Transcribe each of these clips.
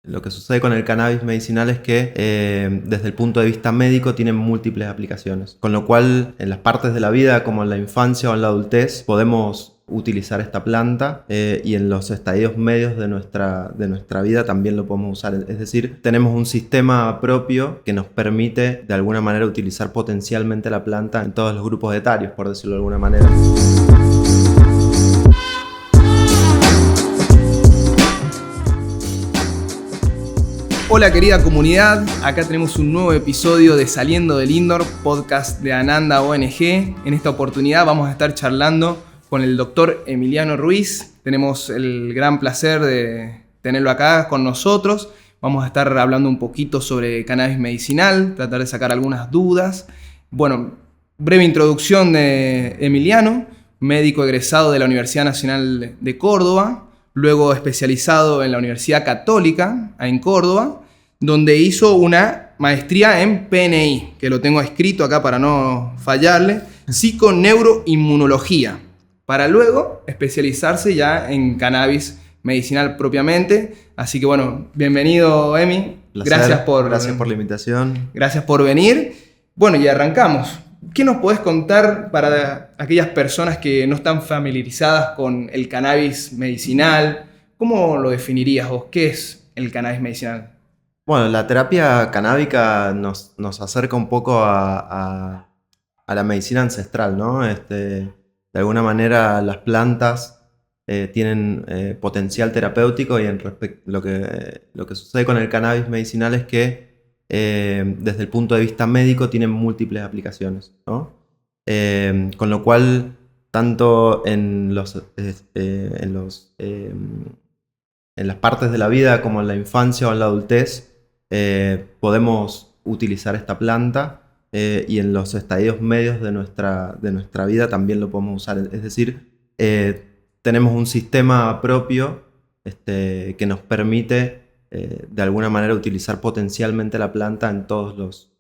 Lo que sucede con el cannabis medicinal es que desde el punto de vista médico tiene múltiples aplicaciones, con lo cual en las partes de la vida como en la infancia o en la adultez podemos utilizar esta planta y en los estadios medios de nuestra vida también lo podemos usar. Es decir, tenemos un sistema propio que nos permite de alguna manera utilizar potencialmente la planta en todos los grupos etarios, por decirlo de alguna manera. Hola querida comunidad, acá tenemos un nuevo episodio de Saliendo del Indoor, podcast de Ananda ONG. En esta oportunidad vamos a estar charlando con el doctor Emiliano Ruiz. Tenemos el gran placer de tenerlo acá con nosotros. Vamos a estar hablando un poquito sobre cannabis medicinal, tratar de sacar algunas dudas. Bueno, breve introducción de Emiliano, médico egresado de la Universidad Nacional de Córdoba, luego especializado en la Universidad Católica en Córdoba, donde hizo una maestría en PNI, que lo tengo escrito acá para no fallarle, psiconeuroinmunología, para luego especializarse ya en cannabis medicinal propiamente. Así que bueno, bienvenido Emi. Gracias por la invitación. Gracias por venir. Bueno, y arrancamos. ¿Qué nos podés contar para aquellas personas que no están familiarizadas con el cannabis medicinal? ¿Cómo lo definirías vos? ¿Qué es el cannabis medicinal? Bueno, la terapia canábica nos acerca un poco a la medicina ancestral, ¿no? De alguna manera las plantas tienen potencial terapéutico y lo que sucede con el cannabis medicinal es que desde el punto de vista médico tienen múltiples aplicaciones, ¿no? Con lo cual, tanto en las partes de la vida como en la infancia o en la adultez podemos utilizar esta planta y en los estadios medios de nuestra vida también lo podemos usar. Es decir, tenemos un sistema propio que nos permite de alguna manera utilizar potencialmente la planta en todos los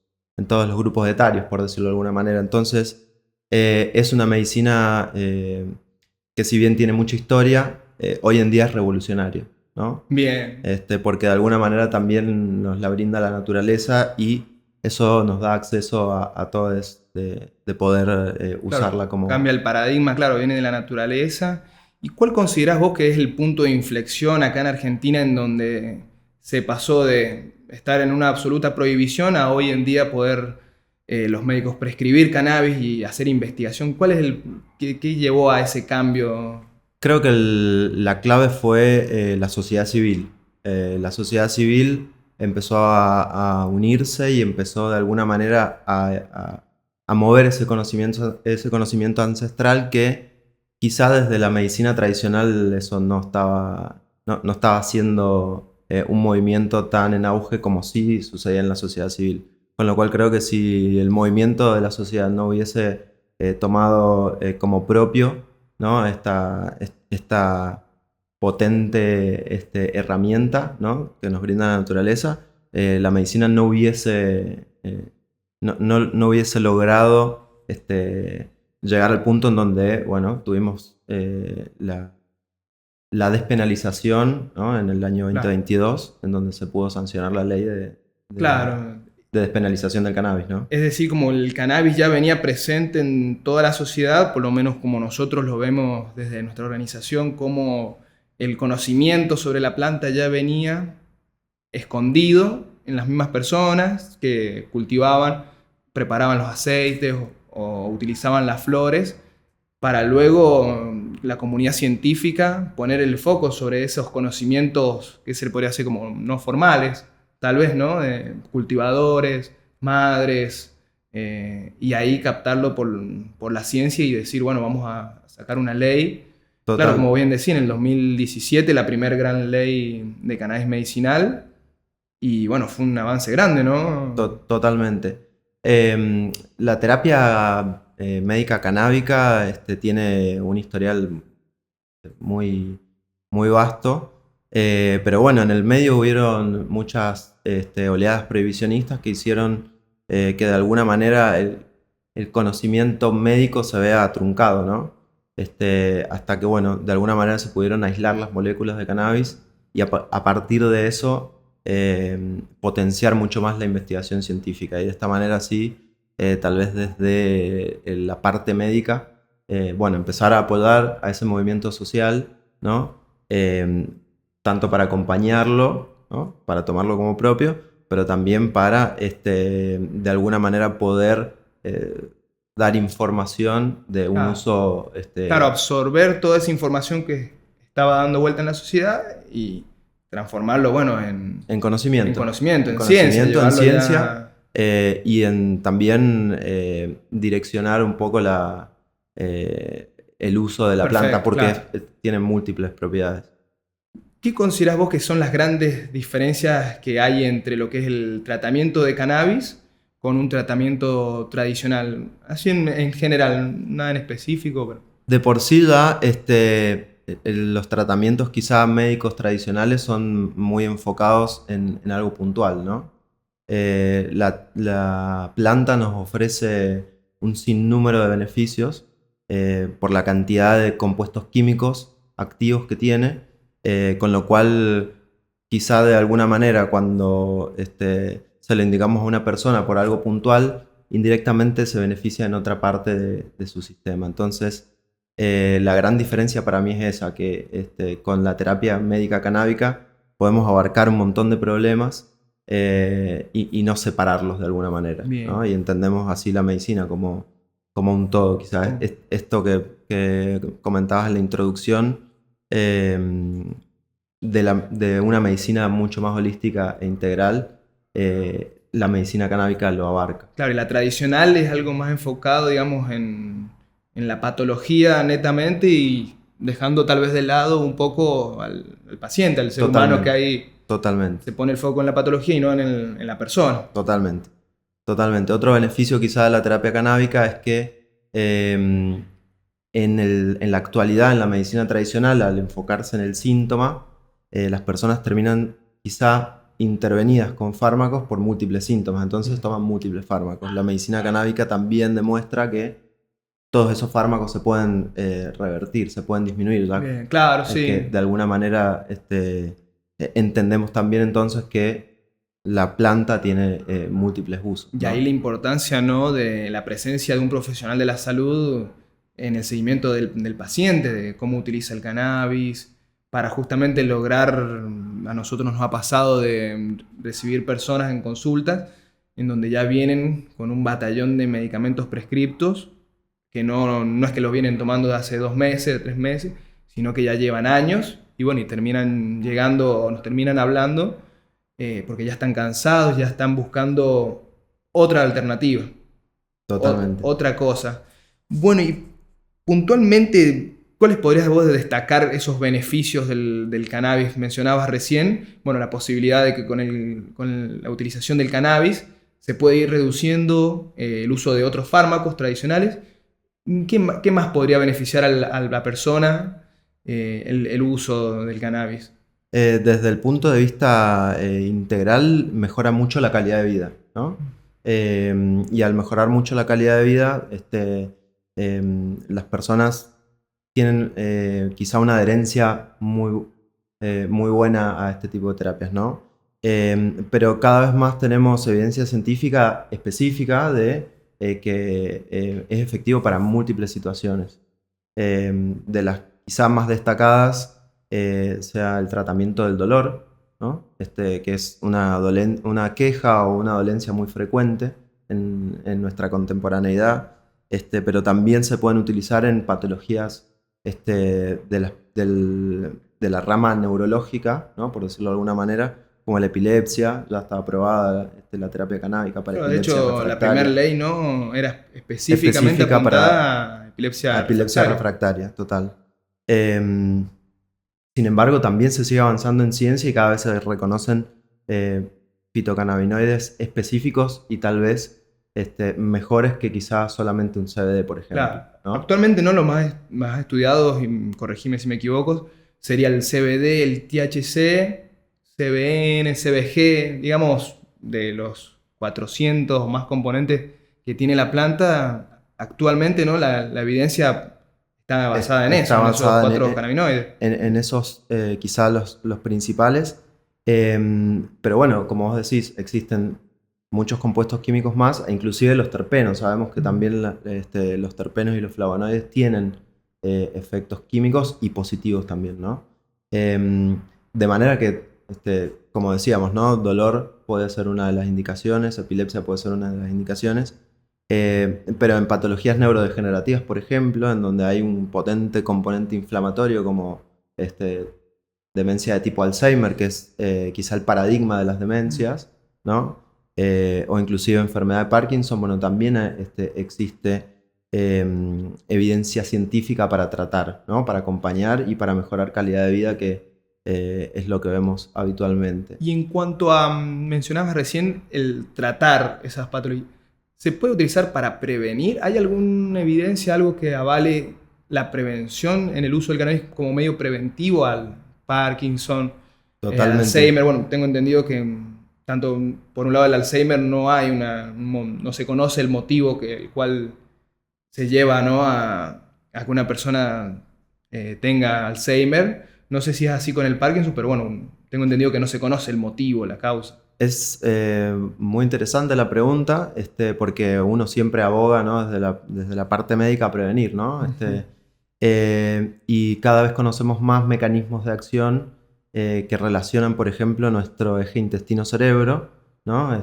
grupos etarios, por decirlo de alguna manera. Entonces, es una medicina que si bien tiene mucha historia, hoy en día es revolucionaria, ¿no? Bien. Porque de alguna manera también nos la brinda la naturaleza y eso nos da acceso a todos de poder usarla, claro, como... Cambia el paradigma, claro, viene de la naturaleza. ¿Y cuál considerás vos que es el punto de inflexión acá en Argentina en donde se pasó de estar en una absoluta prohibición a hoy en día poder los médicos prescribir cannabis y hacer investigación? ¿Cuál es qué llevó a ese cambio? Creo que la clave fue la sociedad civil. La sociedad civil empezó a unirse y empezó de alguna manera a mover ese conocimiento ancestral que quizá desde la medicina tradicional eso no estaba haciendo un movimiento tan en auge como sí sucedía en la sociedad civil. Con lo cual creo que si el movimiento de la sociedad no hubiese tomado como propio, ¿no? esta potente herramienta, ¿no? Que nos brinda la naturaleza, la medicina no hubiese logrado llegar al punto en donde, bueno, tuvimos la despenalización, ¿no? En el año 2022, en donde se pudo sancionar la ley de despenalización del cannabis, ¿no? Es decir, como el cannabis ya venía presente en toda la sociedad, por lo menos como nosotros lo vemos desde nuestra organización, como el conocimiento sobre la planta ya venía escondido en las mismas personas que cultivaban, preparaban los aceites o utilizaban las flores, para luego la comunidad científica poner el foco sobre esos conocimientos que se le podría hacer como no formales, tal vez, ¿no? De cultivadores, madres, y ahí captarlo por la ciencia y decir, bueno, vamos a sacar una ley. Total. Claro, como bien decía, en el 2017 la primera gran ley de cannabis medicinal, y bueno, fue un avance grande, ¿no? Totalmente. La terapia médica canábica tiene un historial muy, muy vasto. Pero bueno, en el medio hubieron muchas oleadas prohibicionistas que hicieron que de alguna manera el conocimiento médico se vea truncado, ¿no? Hasta que, bueno, de alguna manera se pudieron aislar las moléculas de cannabis y a partir de eso potenciar mucho más la investigación científica. Y de esta manera sí, tal vez desde la parte médica, bueno, empezar a apoyar a ese movimiento social, ¿no? Tanto para acompañarlo, ¿no? Para tomarlo como propio, pero también para, de alguna manera, poder dar información de un Claro, uso... claro, absorber toda esa información que estaba dando vuelta en la sociedad y transformarlo, bueno, En conocimiento. en ciencia, En llevarlo ciencia ya... y en también direccionar un poco el uso de la planta Perfecto, porque claro. tiene múltiples propiedades. ¿Qué consideras vos que son las grandes diferencias que hay entre lo que es el tratamiento de cannabis con un tratamiento tradicional? Así en general, nada en específico, pero... De por sí ya los tratamientos quizá médicos tradicionales son muy enfocados en algo puntual, ¿no? La planta nos ofrece un sinnúmero de beneficios por la cantidad de compuestos químicos activos que tiene, con lo cual quizá de alguna manera cuando se lo indicamos a una persona por algo puntual, indirectamente se beneficia en otra parte de su sistema. Entonces, la gran diferencia para mí es esa, que con la terapia médica canábica podemos abarcar un montón de problemas y no separarlos de alguna manera, ¿no? Bien. Y entendemos así la medicina como un todo. Quizás esto que comentabas en la introducción, de una medicina mucho más holística e integral, la medicina canábica lo abarca. Claro, y la tradicional es algo más enfocado, digamos, en la patología netamente y dejando tal vez de lado un poco al paciente, al ser humano que Totalmente, ahí totalmente, se pone el foco en la patología y no en la persona. totalmente, totalmente. Otro beneficio quizá de la terapia canábica es que en la actualidad, en la medicina tradicional, al enfocarse en el síntoma, las personas terminan quizá intervenidas con fármacos por múltiples síntomas, entonces toman múltiples fármacos. La medicina canábica también demuestra que todos esos fármacos se pueden revertir, se pueden disminuir, ya Bien, claro, que sí. de alguna manera entendemos también entonces que la planta tiene múltiples usos, Y ahí ¿no? la importancia, ¿no?, de la presencia de un profesional de la salud en el seguimiento del paciente, de cómo utiliza el cannabis, para justamente lograr, a nosotros nos ha pasado de recibir personas en consultas en donde ya vienen con un batallón de medicamentos prescriptos, que no es que los vienen tomando de hace 2 meses, 3 meses, sino que ya llevan años y bueno, y terminan llegando, o nos terminan hablando porque ya están cansados, ya están buscando otra alternativa, Totalmente. otra cosa. Bueno, y puntualmente, ¿cuáles podrías vos destacar esos beneficios del cannabis? Mencionabas recién, bueno, la posibilidad de que con la utilización del cannabis se puede ir reduciendo el uso de otros fármacos tradicionales. ¿Qué más podría beneficiar a la persona el uso del cannabis? Desde el punto de vista integral, mejora mucho la calidad de vida, ¿no? Y al mejorar mucho la calidad de vida, las personas tienen quizá una adherencia muy buena a este tipo de terapias, ¿no? Pero cada vez más tenemos evidencia científica específica de que es efectivo para múltiples situaciones. De las quizá más destacadas sea el tratamiento del dolor, ¿no? Que es una queja o una dolencia muy frecuente en nuestra contemporaneidad, pero también se pueden utilizar en patologías de la rama neurológica, ¿no? Por decirlo de alguna manera, como la epilepsia. Ya está aprobada la terapia canábica para Claro, de epilepsia hecho, la primera refractaria. ley no era específicamente Específica apuntada a a epilepsia epilepsia refractaria. refractaria, total. Sin embargo, también se sigue avanzando en ciencia y cada vez se reconocen fitocannabinoides específicos y tal vez mejores que quizás solamente un CBD, por ejemplo, Claro, ¿no? actualmente no los más estudiados, y corregime si me equivoco, sería el CBD, el THC, CBN, CBG, digamos, de los 400 o más componentes que tiene la planta, actualmente, ¿no?, la evidencia está basada en Está eso, en esos basada cuatro cannabinoides. en esos quizás los principales. Pero bueno, como vos decís, existen muchos compuestos químicos más, e inclusive los terpenos. Sabemos que también los terpenos y los flavonoides tienen efectos químicos y positivos también, ¿no? De manera que, como decíamos, ¿no? Dolor puede ser una de las indicaciones, epilepsia puede ser una de las indicaciones, pero en patologías neurodegenerativas, por ejemplo, en donde hay un potente componente inflamatorio como demencia de tipo Alzheimer, que es quizá el paradigma de las demencias, ¿no? O inclusive enfermedad de Parkinson, bueno, también existe evidencia científica para tratar, ¿no? Para acompañar y para mejorar calidad de vida, que es lo que vemos habitualmente. Y en cuanto a, mencionabas recién el tratar esas patologías, ¿se puede utilizar para prevenir? ¿Hay alguna evidencia, algo que avale la prevención en el uso del cannabis como medio preventivo al Parkinson, Totalmente. Alzheimer? Bueno, tengo entendido que tanto por un lado el Alzheimer no hay no se conoce el motivo el cual se lleva, ¿no? a que una persona tenga Alzheimer. No sé si es así con el Parkinson, pero bueno, tengo entendido que no se conoce el motivo, la causa. Es muy interesante la pregunta, porque uno siempre aboga, ¿no? desde la parte médica a prevenir, ¿no? Ujú. Y cada vez conocemos más mecanismos de acción que relacionan, por ejemplo, nuestro eje intestino-cerebro, ¿no?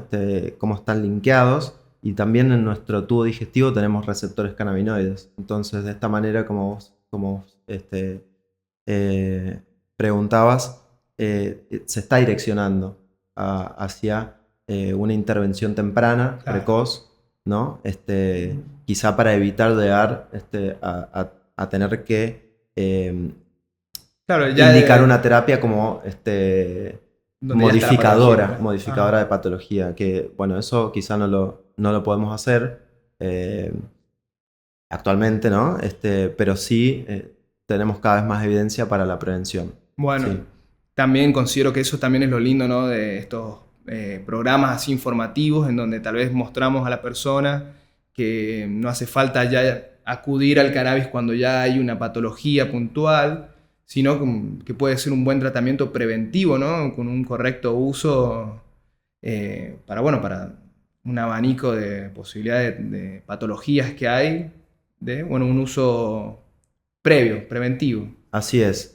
Cómo están linkeados, y también en nuestro tubo digestivo tenemos receptores cannabinoides. Entonces, de esta manera, como vos, preguntabas, se está direccionando hacia una intervención temprana, Claro. precoz, ¿no? Quizá para evitar llegar a tener que Claro, ya indicar una terapia como donde ya está la patología, modificadora, claro. modificadora de patología, que bueno, eso quizá no lo podemos hacer actualmente, ¿no? Pero sí tenemos cada vez más evidencia para la prevención. Bueno, Sí. también considero que eso también es lo lindo, ¿no? De estos programas así informativos en donde tal vez mostramos a la persona que no hace falta ya acudir al cannabis cuando ya hay una patología puntual, sino que puede ser un buen tratamiento preventivo, ¿no? Con un correcto uso bueno, para un abanico de posibilidades de patologías que hay, bueno, un uso previo, preventivo. Así es.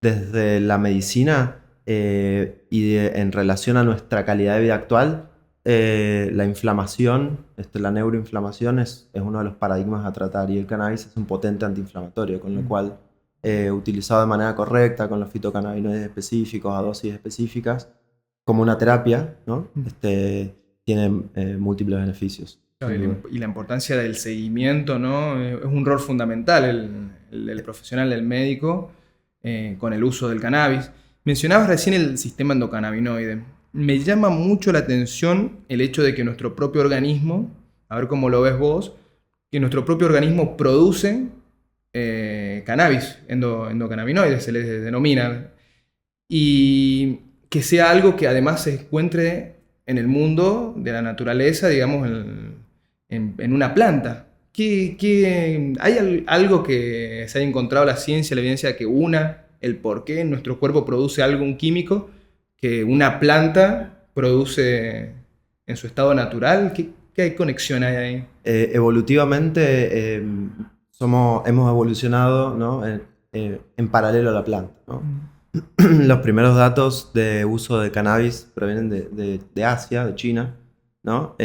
Desde la medicina en relación a nuestra calidad de vida actual, la inflamación, la neuroinflamación es uno de los paradigmas a tratar, y el cannabis es un potente antiinflamatorio, con lo cual, utilizado de manera correcta, con los fitocannabinoides específicos, a dosis específicas, como una terapia, ¿no? Tiene múltiples beneficios, Claro, sin duda. y la importancia del seguimiento, ¿no? Es un rol fundamental el del profesional, del médico, con el uso del cannabis. Mencionabas recién el sistema endocannabinoide. Me llama mucho la atención el hecho de que nuestro propio organismo, a ver cómo lo ves vos, que nuestro propio organismo produce cannabis, endocannabinoides se les denomina, y que sea algo que además se encuentre en el mundo de la naturaleza, digamos, en una planta. ¿Hay algo que se haya encontrado la ciencia, la evidencia que una el por qué nuestro cuerpo produce algún químico que una planta produce en su estado natural? ¿Qué conexión hay ahí? Evolutivamente, hemos evolucionado, ¿no? En paralelo a la planta, ¿no? Mm. Los primeros datos de uso de cannabis provienen de Asia, de China, ¿no?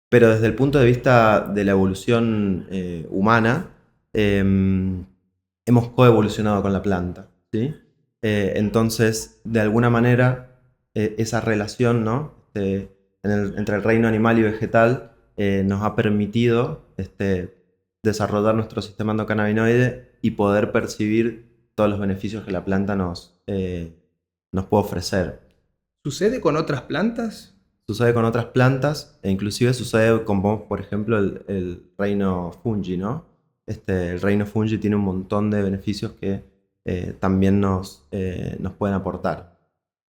Pero desde el punto de vista de la evolución humana, hemos coevolucionado con la planta, ¿sí? Entonces, de alguna manera, esa relación, ¿no? Entre el reino animal y vegetal nos ha permitido desarrollar nuestro sistema endocannabinoide y poder percibir todos los beneficios que la planta nos puede ofrecer. ¿Sucede con otras plantas? Sucede con otras plantas, e inclusive sucede con, por ejemplo, el reino fungi, ¿no? El reino fungi tiene un montón de beneficios que también nos pueden aportar,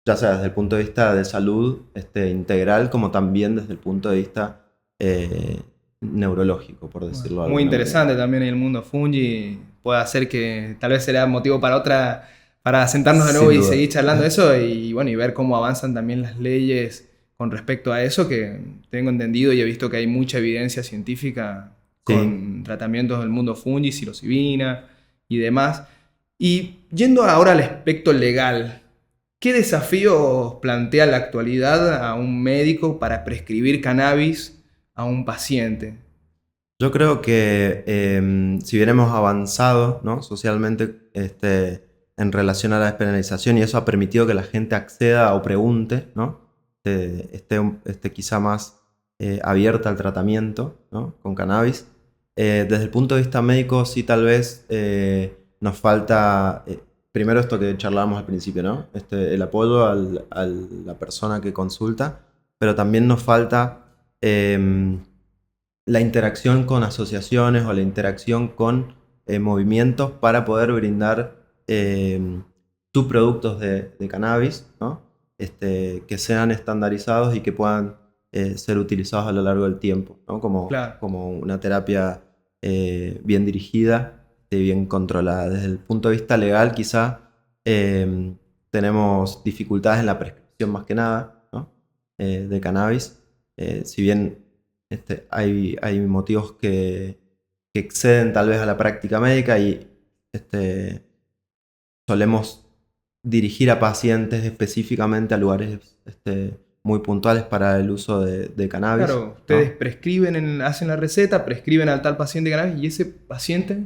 ya sea desde el punto de vista de salud integral, como también desde el punto de vista neurológico, por Bueno, decirlo de muy alguna manera. interesante también el mundo fungi. Puede hacer que tal vez será motivo para para sentarnos de nuevo sin y duda. seguir charlando de eso y bueno, y ver cómo avanzan también las leyes con respecto a eso, que tengo entendido y he visto que hay mucha evidencia científica Sí, con tratamientos del mundo fungi, psilocibina y demás. Y yendo ahora al aspecto legal, ¿qué desafíos plantea en la actualidad a un médico para prescribir cannabis a un paciente? yo creo que si bien hemos avanzado, ¿no? Socialmente en relación a la despenalización y eso ha permitido que la gente acceda o pregunte, ¿no? Esté quizá más abierta al tratamiento, ¿no? Con cannabis. Desde el punto de vista médico, sí tal vez nos falta, primero esto que charlábamos al principio, ¿no? El apoyo a la persona que consulta, pero también nos falta la interacción con asociaciones o la interacción con movimientos para poder brindar subproductos de cannabis, ¿no? Que sean estandarizados y que puedan ser utilizados a lo largo del tiempo, ¿no? Claro, Como una terapia bien dirigida y bien controlada. Desde el punto de vista legal, quizá tenemos dificultades en la prescripción más que nada, ¿no? De cannabis. Si bien hay motivos que exceden tal vez a la práctica médica y solemos dirigir a pacientes específicamente a lugares muy puntuales para el uso de cannabis, claro, ustedes ¿no? prescriben, hacen la receta, prescriben al tal paciente cannabis y ese paciente,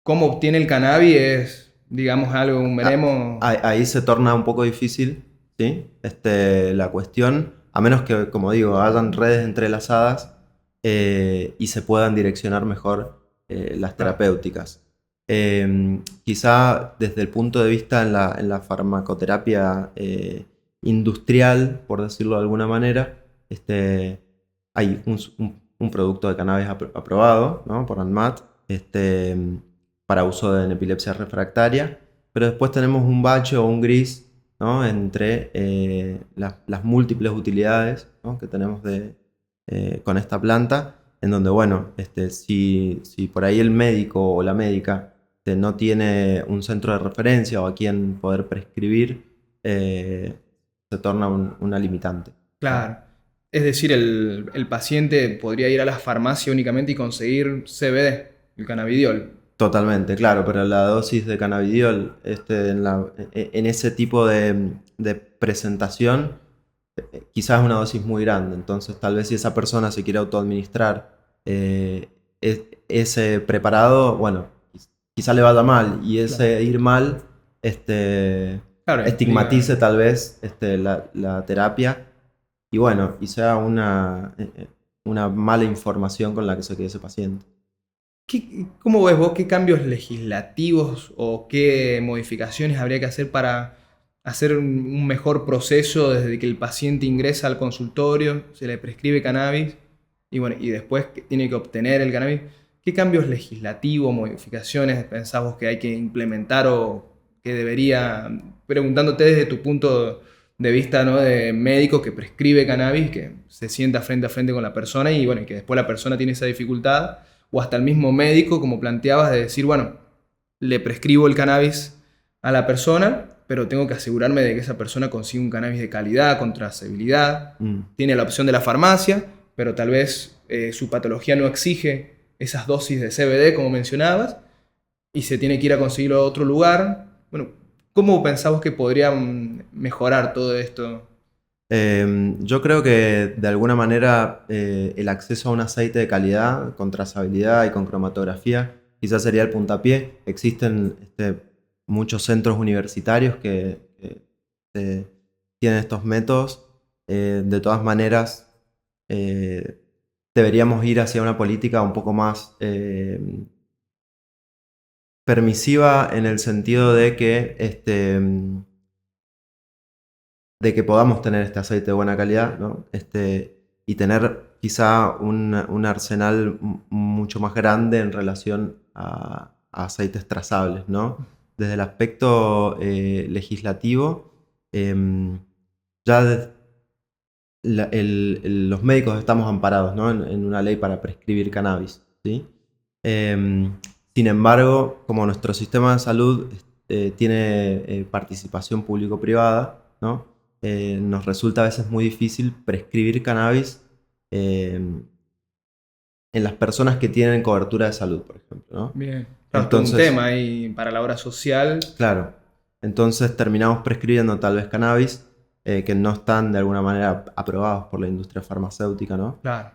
¿cómo obtiene el cannabis? Es, digamos, algo, un veremos. Ahí se torna un poco difícil, ¿sí? La cuestión, a menos que, como digo, hayan redes entrelazadas y se puedan direccionar mejor las Claro, terapéuticas. Quizá desde el punto de vista en la farmacoterapia industrial, por decirlo de alguna manera, hay un producto de cannabis aprobado, ¿no? Por ANMAT para uso en epilepsia refractaria, pero después tenemos un bache o un gris, ¿no? Entre las múltiples utilidades, ¿no? Que tenemos con esta planta, en donde, bueno, si por ahí el médico o la médica no tiene un centro de referencia o a quien poder prescribir, se torna una limitante, ¿no? claro. Es decir, el paciente podría ir a la farmacia únicamente y conseguir CBD, el cannabidiol. Totalmente, claro, pero la dosis de cannabidiol en ese tipo de presentación quizás es una dosis muy grande. Entonces, tal vez si esa persona se quiere autoadministrar ese preparado, bueno, quizá le vaya mal y Claro, ese ir mal claro, estigmatice implica. tal vez la terapia y bueno, y sea una mala información con la que se quede ese paciente. ¿Cómo ves vos qué cambios legislativos o qué modificaciones habría que hacer para hacer un mejor proceso desde que el paciente ingresa al consultorio, se le prescribe cannabis y, bueno, y después que tiene que obtener el cannabis? ¿Qué cambios legislativos, modificaciones pensás vos que hay que implementar o que debería, preguntándote desde tu punto de vista, ¿no? De médico que prescribe cannabis, que se sienta frente a frente con la persona y bueno, y que después la persona tiene esa dificultad? O hasta el mismo médico, como planteabas, de decir, bueno, le prescribo el cannabis a la persona, pero tengo que asegurarme de que esa persona consiga un cannabis de calidad, con trazabilidad. Mm. Tiene la opción de la farmacia, pero tal vez su patología no exige esas dosis de CBD, como mencionabas, y se tiene que ir a conseguirlo a otro lugar. Bueno, ¿cómo pensamos que podrían mejorar todo esto? Yo creo que de alguna manera el acceso a un aceite de calidad, con trazabilidad y con cromatografía, quizás sería el puntapié. Existen muchos centros universitarios que tienen estos métodos. De todas maneras, eh, deberíamos ir hacia una política un poco más permisiva en el sentido de que podamos tener este aceite de buena calidad, ¿no? Y tener quizá un arsenal mucho más grande en relación a aceites trazables, ¿no? Desde el aspecto legislativo, em, ya los médicos estamos amparados, ¿no? En una ley para prescribir cannabis, ¿sí? Em, Sin embargo, como nuestro sistema de salud tiene participación público-privada, ¿no? Nos resulta a veces muy difícil prescribir cannabis en las personas que tienen cobertura de salud, por ejemplo, ¿no? Bien. Claro, es todo un Entonces, tema ahí para la obra social. claro, entonces terminamos prescribiendo tal vez cannabis que no están de alguna manera aprobados por la industria farmacéutica, ¿no? Claro.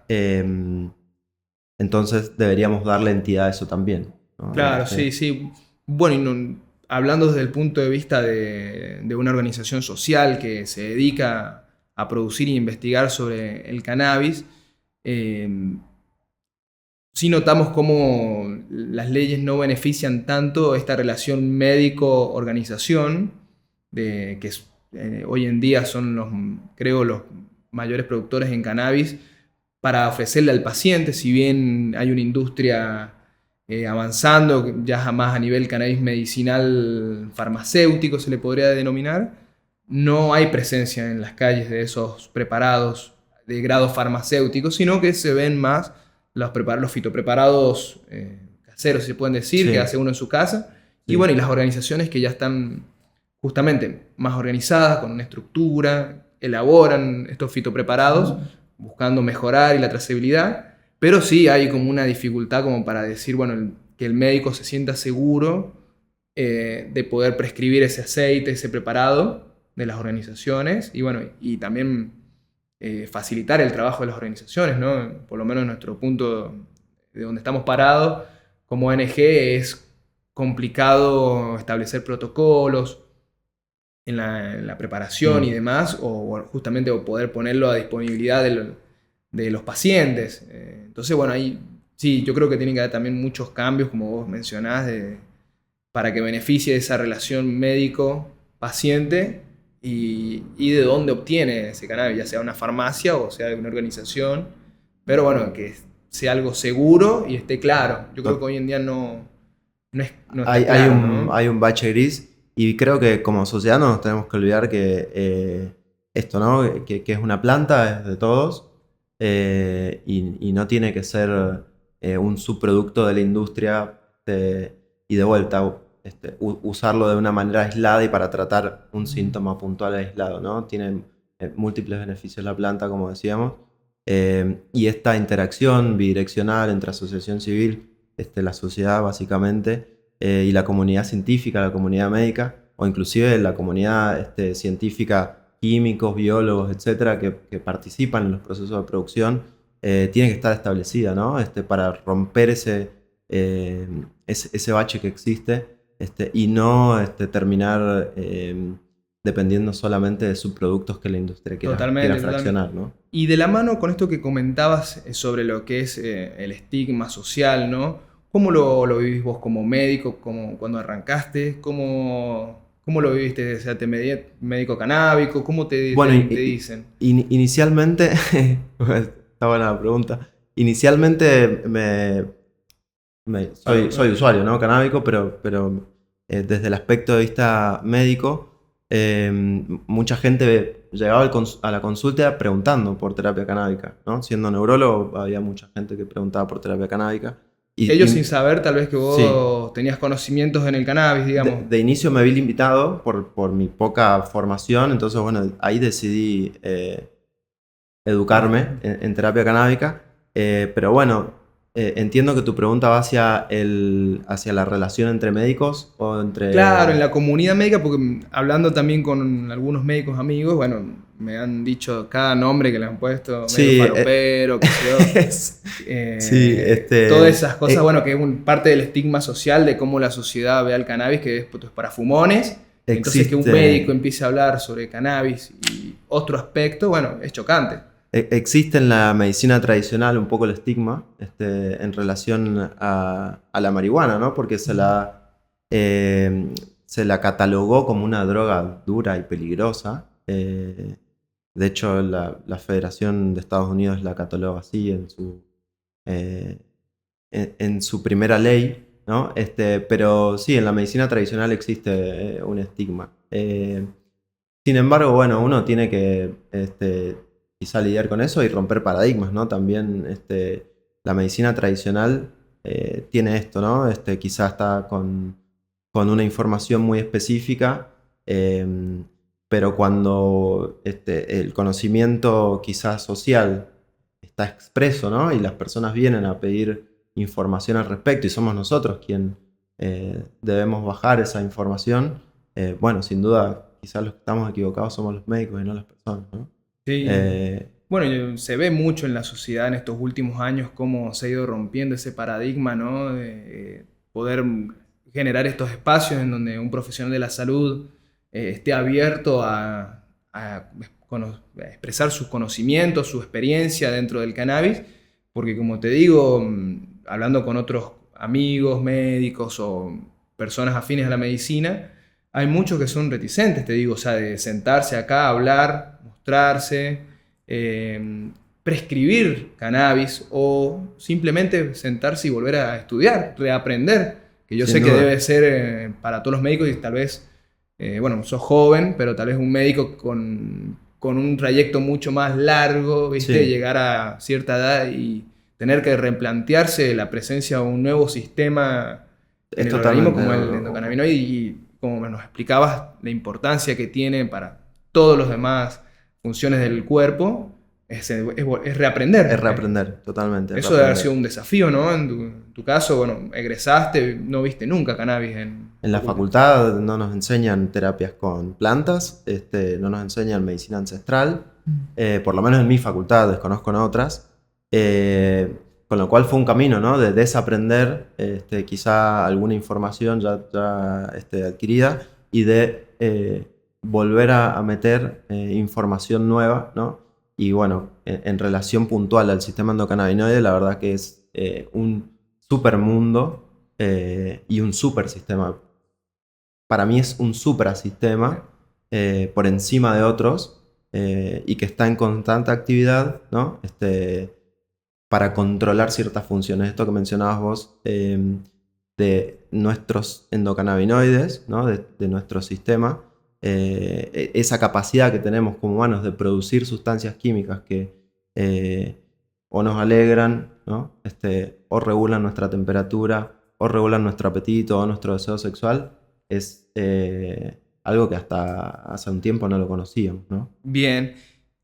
Entonces deberíamos darle entidad a eso también, ¿no? Claro, sí, sí. Bueno, y hablando desde el punto de vista de una organización social que se dedica a producir e investigar sobre el cannabis, eh, sí notamos cómo las leyes no benefician tanto esta relación médico-organización, hoy en día son creo, los mayores productores en cannabis, para ofrecerle al paciente, si bien hay una industria avanzando, ya más a nivel cannabis medicinal farmacéutico se le podría denominar, no hay presencia en las calles de esos preparados de grado farmacéutico, sino que se ven más los fitopreparados caseros, si se pueden decir, que Sí, hace uno en su casa, y sí, bueno, y las organizaciones que ya están justamente más organizadas, con una estructura, elaboran estos fitopreparados buscando mejorar y la trazabilidad, pero sí hay como una dificultad como para decir, bueno, que el médico se sienta seguro de poder prescribir ese aceite, ese preparado de las organizaciones y bueno, y también facilitar el trabajo de las organizaciones, ¿no? Por lo menos en nuestro punto de donde estamos parados, como ONG es complicado establecer protocolos en la preparación y mm, demás, o justamente o poder ponerlo a disponibilidad de los pacientes. Entonces, bueno, ahí sí, yo creo que tienen que haber también muchos cambios, como vos mencionás, para que beneficie esa relación médico-paciente y de dónde obtiene ese cannabis, ya sea una farmacia o sea de una organización, pero bueno, que sea algo seguro y esté claro. Yo creo que to- hoy en día no está hay claro, ¿no? hay un bache gris y creo que como sociedad no nos tenemos que olvidar que esto, ¿no? Que es una planta, es de todos y no tiene que ser un subproducto de la industria y de vuelta usarlo de una manera aislada y para tratar un síntoma puntual aislado, ¿no? Tiene múltiples beneficios la planta, como decíamos, y esta interacción bidireccional entre asociación civil, la sociedad básicamente, y la comunidad científica, la comunidad médica, o inclusive la comunidad científica, químicos, biólogos, etcétera, que participan en los procesos de producción, tiene que estar establecida, ¿no? Para romper ese bache que existe y no terminar dependiendo solamente de subproductos que la industria quiera Totalmente, totalmente. fraccionar, ¿no? Y de la mano con esto que comentabas sobre lo que es el estigma social, ¿no? ¿Cómo lo vivís vos como médico, como cuando arrancaste? ¿Cómo lo viviste? O sea, médico canábico? ¿Cómo Bueno, te dicen? inicialmente, está buena la pregunta. Inicialmente soy Claro, usuario, ¿no? Canábico, pero desde el aspecto de vista médico, mucha gente llegaba a la consulta preguntando por terapia canábica, ¿no? Siendo neurólogo, había mucha gente que preguntaba por terapia canábica. ellos sin saber tal vez que Sí, vos tenías conocimientos en el cannabis, digamos. de inicio me vi limitado por mi poca formación, entonces, bueno, ahí decidí educarme en terapia canábica. Pero bueno, entiendo que tu pregunta va hacia la relación entre médicos o Claro, en entre... la comunidad médica, porque hablando también con algunos médicos amigos, bueno, me han dicho cada nombre que le han puesto, medio Sí, falopero, qué sé yo. sí, Todas esas cosas, eh, bueno, que es parte del estigma social de cómo la sociedad ve al cannabis, que es pues, para fumones. Entonces que un médico existe, empiece a hablar sobre cannabis y otro aspecto, bueno, es chocante. existe en la medicina tradicional un poco el estigma en relación a la marihuana, ¿no? Porque se la catalogó como una droga dura y peligrosa. De hecho, la Federación de Estados Unidos la cataloga así eh, en su primera ley, ¿no? Pero sí, en la medicina tradicional existe un estigma. Sin embargo, bueno, uno tiene que quizá lidiar con eso y romper paradigmas, ¿no? También la medicina tradicional tiene esto, ¿no? Quizá está con una información muy específica, pero cuando el conocimiento quizás social está expreso, ¿no? Y las personas vienen a pedir información al respecto y somos nosotros quien debemos bajar esa información, bueno, sin duda, quizás los que estamos equivocados somos los médicos y no las personas, ¿no? Sí. Bueno, se ve mucho en la sociedad en estos últimos años cómo se ha ido rompiendo ese paradigma, ¿no? De poder generar estos espacios en donde un profesional de la salud esté abierto a expresar sus conocimientos, su experiencia dentro del cannabis, porque como te digo, hablando con otros amigos, médicos o personas afines a la medicina, hay muchos que son reticentes, te digo, o sea, de sentarse acá, hablar, mostrarse, prescribir cannabis o simplemente sentarse y volver a estudiar, reaprender, que yo Sin sé que duda. debe ser para todos los médicos y tal vez, bueno, sos joven, pero tal vez un médico con un trayecto mucho más largo, ¿viste? Sí, Llegar a cierta edad y tener que replantearse la presencia de un nuevo sistema en es el organismo totalmente... como el endocannabinoide y como nos explicabas la importancia que tiene para todos los demás funciones del cuerpo, es reaprender. Es reaprender, totalmente, es Eso debe haber reaprender. sido un desafío, ¿no? En tu caso, bueno, egresaste, no viste nunca cannabis en En la facultad. facultad no nos enseñan terapias con plantas, no nos enseñan medicina ancestral, por lo menos en mi facultad, desconozco en otras, con lo cual fue un camino, ¿no? De desaprender quizá alguna información ya adquirida y de volver a meter información nueva, ¿no? Y bueno, en relación puntual al sistema endocannabinoide, la verdad que es un super mundo y un super sistema. Para mí es un suprasistema por encima de otros y que está en constante actividad, ¿no? Para controlar ciertas funciones. Esto que mencionabas vos de nuestros endocannabinoides, ¿no? De nuestro sistema, esa capacidad que tenemos como humanos de producir sustancias químicas que o nos alegran, ¿no? O regulan nuestra temperatura, o regulan nuestro apetito o nuestro deseo sexual, es algo que hasta hace un tiempo no lo conocíamos, ¿no? Bien.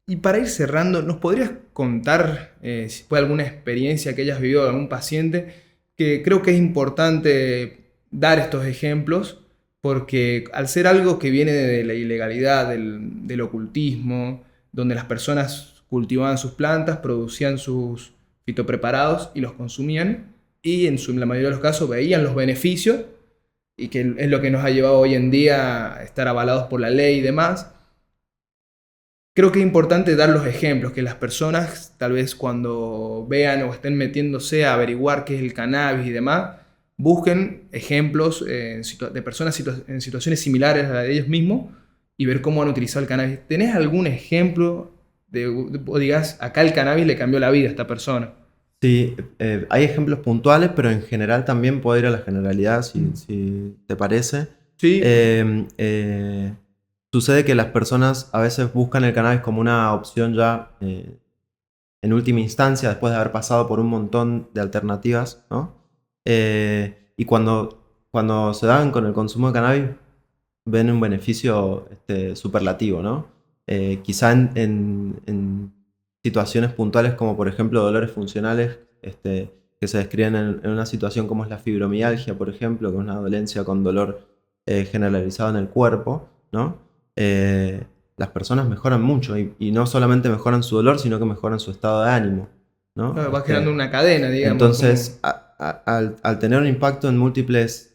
Y para ir cerrando, ¿nos podrías contar si fue alguna experiencia que hayas vivido de algún paciente? Que creo que es importante dar estos ejemplos porque al ser algo que viene de la ilegalidad, del ocultismo, donde las personas cultivaban sus plantas, producían sus fitopreparados y los consumían y la mayoría de los casos veían los beneficios y que es lo que nos ha llevado hoy en día a estar avalados por la ley y demás. Creo que es importante dar los ejemplos, que las personas tal vez cuando vean o estén metiéndose a averiguar qué es el cannabis y demás, busquen ejemplos de personas en situaciones similares a la de ellos mismos y ver cómo han utilizado el cannabis. ¿Tenés algún ejemplo o digas, acá el cannabis le cambió la vida a esta persona? Sí, hay ejemplos puntuales, pero en general también puedo ir a la generalidad, si te parece. Sí, Eh, eh, Sucede que las personas a veces buscan el cannabis como una opción ya en última instancia, después de haber pasado por un montón de alternativas, ¿no? Y cuando se dan con el consumo de cannabis, ven un beneficio superlativo, ¿no? Quizá en situaciones puntuales como por ejemplo dolores funcionales que se describen en una situación como es la fibromialgia, por ejemplo, que es una dolencia con dolor generalizado en el cuerpo, ¿no? Eh, las personas mejoran mucho y no solamente mejoran su dolor, sino que mejoran su estado de ánimo, ¿no? va generando una cadena, digamos, Entonces, como... al tener un impacto en múltiples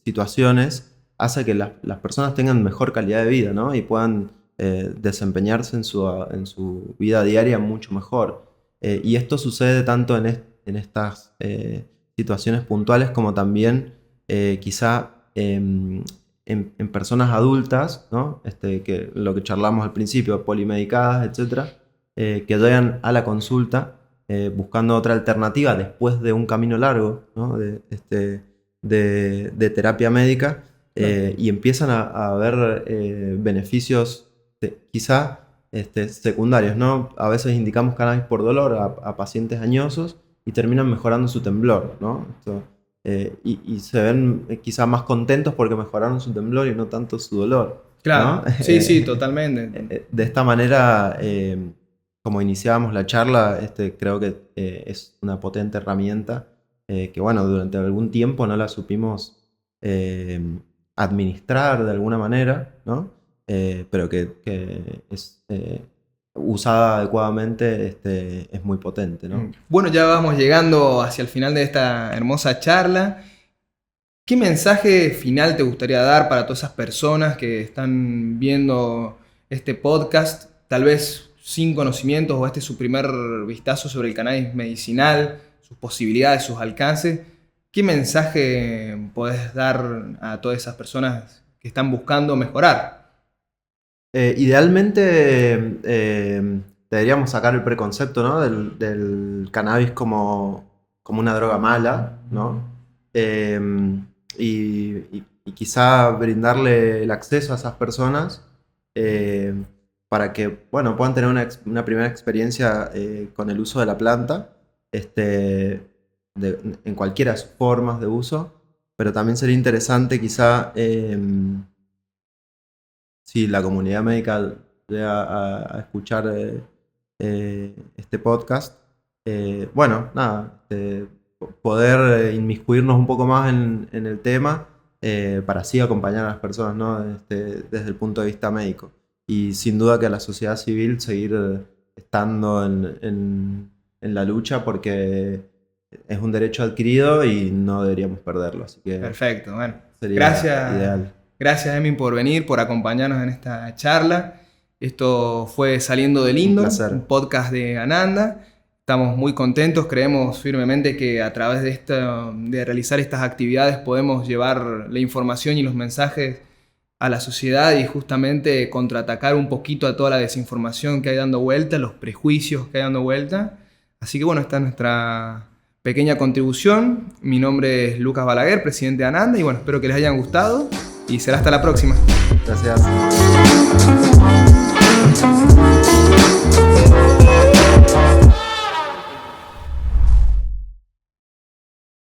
situaciones, hace que las personas tengan mejor calidad de vida, ¿no? Y puedan desempeñarse en su vida diaria mucho mejor. Y esto sucede tanto en estas situaciones puntuales como también quizá en personas adultas, ¿no? Que lo que charlamos al principio, polimedicadas, etcétera, que llegan a la consulta buscando otra alternativa después de un camino largo, ¿no? de terapia médica y empiezan a ver beneficios quizá secundarios, ¿no? A veces indicamos cannabis por dolor a pacientes añosos y terminan mejorando su temblor, ¿no? y se ven quizá más contentos porque mejoraron su temblor y no tanto su dolor. Claro, ¿no? sí, totalmente. De esta manera, como iniciábamos la charla, creo que es una potente herramienta que, bueno, durante algún tiempo no la supimos administrar de alguna manera, ¿no? Pero que es usada adecuadamente es muy potente, ¿no? Bueno, ya vamos llegando hacia el final de esta hermosa charla. ¿Qué mensaje final te gustaría dar para todas esas personas que están viendo este podcast, tal vez sin conocimientos o este es su primer vistazo sobre el cannabis medicinal, sus posibilidades, sus alcances? ¿Qué mensaje podés dar a todas esas personas que están buscando mejorar? Idealmente deberíamos sacar el preconcepto, ¿no? del cannabis como una droga mala, ¿no? Y quizá brindarle el acceso a esas personas para que, bueno, puedan tener una primera experiencia con el uso de la planta, en cualquiera de sus formas de uso, pero también sería interesante quizá si la comunidad médica llega a escuchar este podcast, bueno, nada, poder inmiscuirnos un poco más en el tema para así acompañar a las personas, ¿no? Desde el punto de vista médico. Y sin duda que a la sociedad civil seguir estando en la lucha porque es un derecho adquirido y no deberíamos perderlo. Así que Perfecto, bueno. sería Gracias. ideal. Gracias, Emin, por venir, por acompañarnos en esta charla. Esto fue Saliendo del Indoor, un podcast de Ananda. Estamos muy contentos, creemos firmemente que a través de realizar estas actividades podemos llevar la información y los mensajes a la sociedad y justamente contraatacar un poquito a toda la desinformación que hay dando vuelta, los prejuicios que hay dando vuelta. Así que bueno, esta es nuestra pequeña contribución. Mi nombre es Lucas Balaguer, presidente de Ananda, y bueno, espero que les hayan gustado y será hasta la próxima. Gracias.